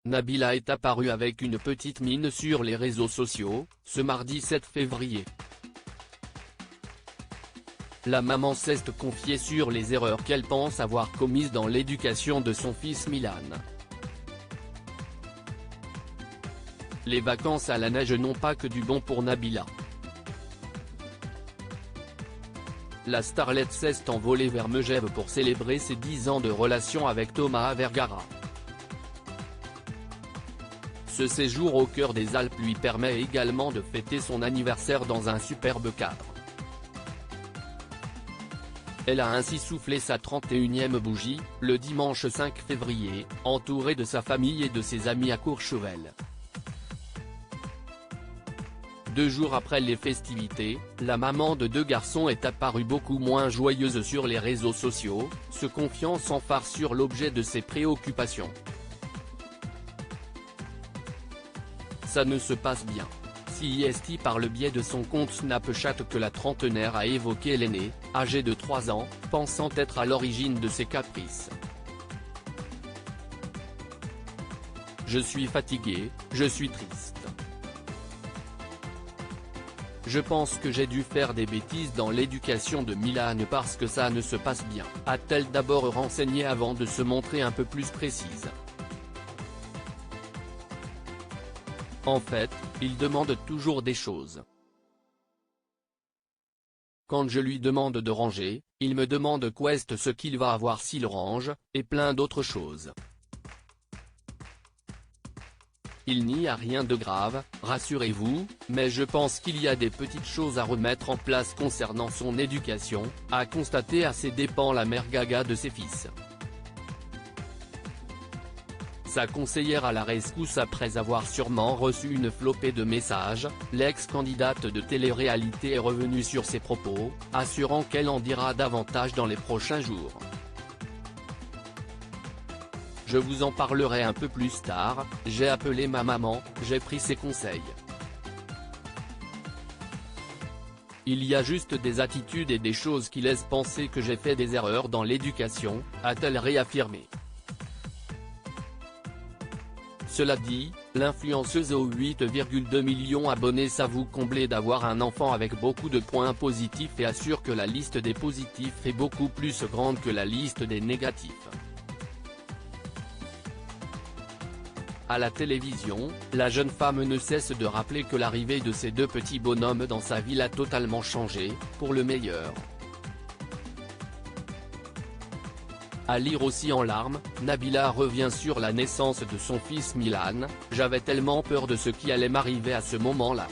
Nabila est apparue avec une petite mine sur les réseaux sociaux, ce mardi 7 février. La maman s'est confiée sur les erreurs qu'elle pense avoir commises dans l'éducation de son fils Milan. Les vacances à la neige n'ont pas que du bon pour Nabila. La starlette s'est envolée vers Megève pour célébrer ses 10 ans de relation avec Thomas Vergara. Ce séjour au cœur des Alpes lui permet également de fêter son anniversaire dans un superbe cadre. Elle a ainsi soufflé sa 31e bougie, le dimanche 5 février, entourée de sa famille et de ses amis à Courchevel. 2 jours après les festivités, la maman de 2 garçons est apparue beaucoup moins joyeuse sur les réseaux sociaux, se confiant sans phare sur l'objet de ses préoccupations. Ça ne se passe bien. CIST par le biais de son compte Snapchat que la trentenaire a évoqué l'aîné, âgé de 3 ans, pensant être à l'origine de ses caprices. Je suis fatiguée, je suis triste. Je pense que j'ai dû faire des bêtises dans l'éducation de Milan parce que ça ne se passe bien, a-t-elle d'abord renseigné avant de se montrer un peu plus précise. En fait, il demande toujours des choses. Quand je lui demande de ranger, il me demande qu'est ce qu'il va avoir s'il range, et plein d'autres choses. Il n'y a rien de grave, rassurez-vous, mais je pense qu'il y a des petites choses à remettre en place concernant son éducation, a constaté à ses dépens la mère gaga de ses fils. Sa conseillère à la rescousse après avoir sûrement reçu une flopée de messages, l'ex-candidate de télé-réalité est revenue sur ses propos, assurant qu'elle en dira davantage dans les prochains jours. Je vous en parlerai un peu plus tard, j'ai appelé ma maman, j'ai pris ses conseils. Il y a juste des attitudes et des choses qui laissent penser que j'ai fait des erreurs dans l'éducation, a-t-elle réaffirmé. Cela dit, l'influenceuse aux 8,2 millions d'abonnés s'avoue comblée d'avoir un enfant avec beaucoup de points positifs et assure que la liste des positifs est beaucoup plus grande que la liste des négatifs. À la télévision, la jeune femme ne cesse de rappeler que l'arrivée de ces 2 petits bonhommes dans sa vie l'a totalement changé, pour le meilleur. À lire aussi en larmes, Nabila revient sur la naissance de son fils Milan, j'avais tellement peur de ce qui allait m'arriver à ce moment-là.